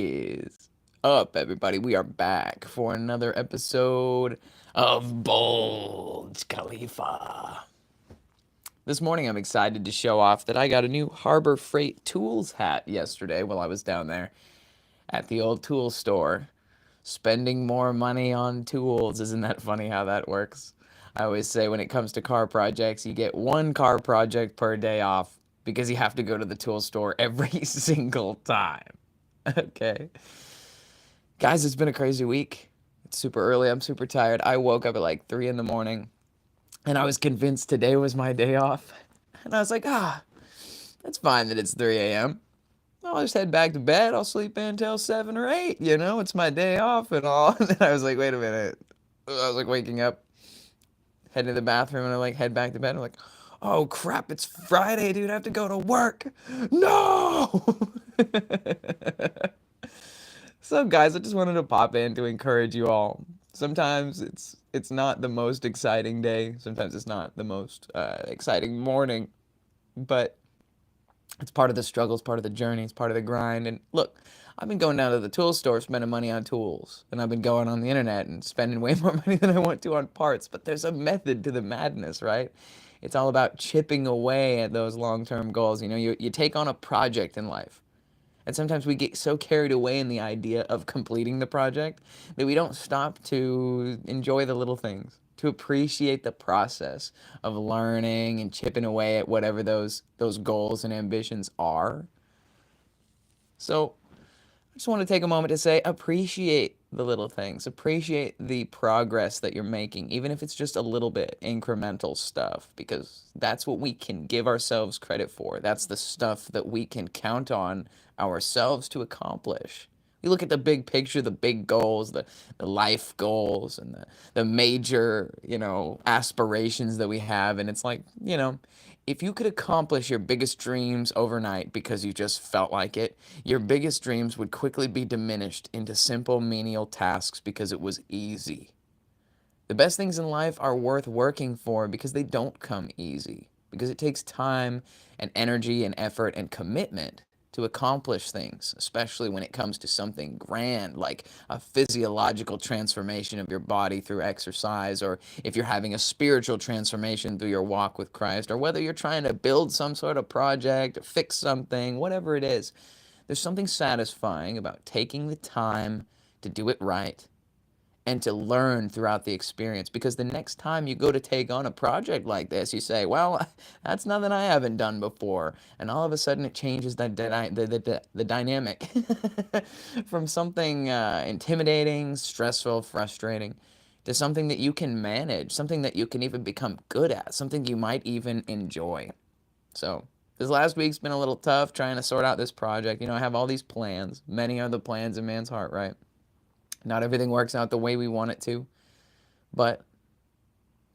Is up, everybody? We are back for another episode of Bulge Khalifa. This morning, I'm excited to show off that I got a new Harbor Freight Tools hat yesterday while I was down there at the old tool store. Spending more money on tools. Isn't that funny how that works? I always say when it comes to car projects, you get one car project per day off because you have to go to the tool store every single time. Okay. Guys, it's been a crazy week. It's super early. I'm super tired. I woke up at like 3 in the morning and I was convinced today was my day off. And I was like, that's fine that it's 3 a.m. I'll just head back to bed. I'll sleep in until 7 or 8. It's my day off and all. And then I was like, wait a minute. I was like waking up, heading to the bathroom, and I like head back to bed. I'm like, oh crap, it's Friday, dude. I have to go to work. No! So, guys, I just wanted to pop in to encourage you all. Sometimes it's not the most exciting day. Sometimes it's not the most exciting morning, but it's part of the struggle. It's part of the journey. It's part of the grind. And look, I've been going down to the tool store spending money on tools, and I've been going on the internet and spending way more money than I want to on parts. But there's a method to the madness, right? It's all about chipping away at those long-term goals. You take on a project in life. And sometimes we get so carried away in the idea of completing the project that we don't stop to enjoy the little things, to appreciate the process of learning and chipping away at whatever those goals and ambitions are. So I just want to take a moment to say appreciate the little things, appreciate the progress that you're making, even if it's just a little bit incremental stuff, because that's what we can give ourselves credit for. That's the stuff that we can count on ourselves to accomplish. You look at the big picture, the big goals, the life goals, and the major, aspirations that we have. And it's like, if you could accomplish your biggest dreams overnight because you just felt like it, your biggest dreams would quickly be diminished into simple, menial tasks because it was easy. The best things in life are worth working for because they don't come easy, because it takes time and energy and effort and commitment to accomplish things, especially when it comes to something grand like a physiological transformation of your body through exercise, or if you're having a spiritual transformation through your walk with Christ, or whether you're trying to build some sort of project or fix something, whatever it is. There's something satisfying about taking the time to do it right and to learn throughout the experience, because the next time you go to take on a project like this, you say, well, that's nothing I haven't done before, and all of a sudden it changes the dynamic from something intimidating, stressful, frustrating, to something that you can manage, something that you can even become good at, something you might even enjoy. So this last week's been a little tough trying to sort out this project. I have all these plans. Many are the plans in man's heart, right? Not everything works out the way we want it to, but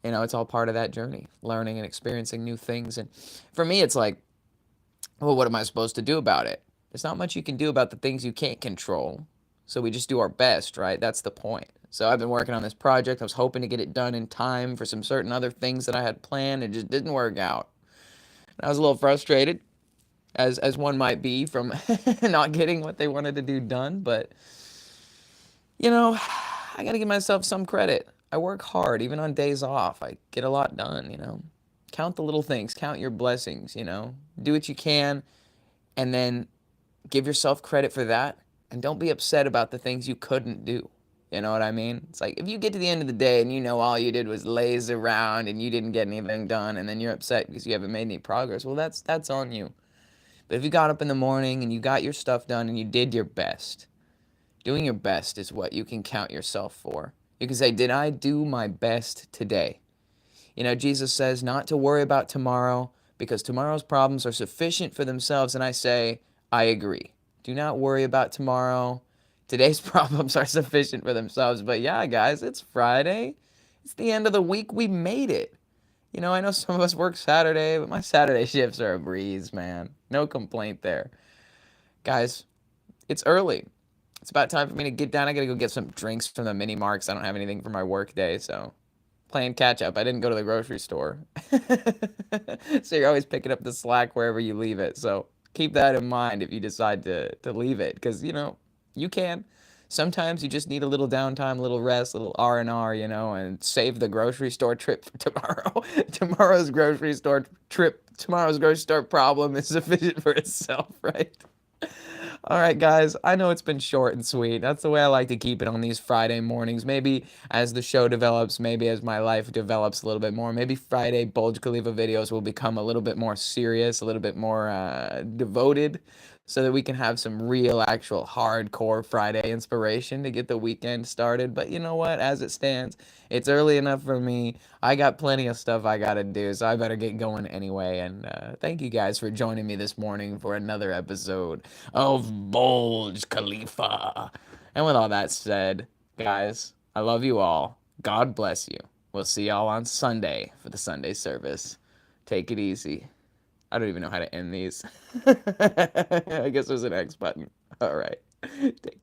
it's all part of that journey, learning and experiencing new things. And for me, it's like, well, what am I supposed to do about it? There's not much you can do about the things you can't control. So we just do our best, right? That's the point. So I've been working on this project. I was hoping to get it done in time for some certain other things that I had planned. It just didn't work out. And I was a little frustrated, as one might be from not getting what they wanted to do done, but I got to give myself some credit. I work hard, even on days off. I get a lot done. Count the little things, count your blessings. Do what you can, and then give yourself credit for that. And don't be upset about the things you couldn't do. You know what I mean? It's like if you get to the end of the day and all you did was laze around and you didn't get anything done, and then you're upset because you haven't made any progress, well, that's on you. But if you got up in the morning and you got your stuff done and you did your best, doing your best is what you can count yourself for. You can say, did I do my best today? Jesus says not to worry about tomorrow because tomorrow's problems are sufficient for themselves. And I say, I agree. Do not worry about tomorrow. Today's problems are sufficient for themselves. But yeah, guys, it's Friday. It's the end of the week. We made it. I know some of us work Saturday, but my Saturday shifts are a breeze, man. No complaint there. Guys, it's early. It's about time for me to get down. I gotta go get some drinks from the mini marks. I don't have anything for my work day, so playing catch up. I didn't go to the grocery store. So you're always picking up the slack wherever you leave it. So keep that in mind if you decide to leave it, because You can. Sometimes you just need a little downtime, a little rest, a little R&R, and save the grocery store trip for tomorrow. Tomorrow's grocery store problem is sufficient for itself, right? All right, guys. I know it's been short and sweet. That's the way I like to keep it on these Friday mornings. Maybe as the show develops, maybe as my life develops a little bit more, maybe Friday Bulge Khalifa videos will become a little bit more serious, a little bit more devoted, so that we can have some real, actual, hardcore Friday inspiration to get the weekend started. But you know what? As it stands, it's early enough for me. I got plenty of stuff I gotta do, so I better get going anyway. And thank you guys for joining me this morning for another episode of Bulge Khalifa. And with all that said, guys, I love you all. God bless you. We'll see y'all on Sunday for the Sunday service. Take it easy. I don't even know how to end these. I guess there's an X button. All right. Take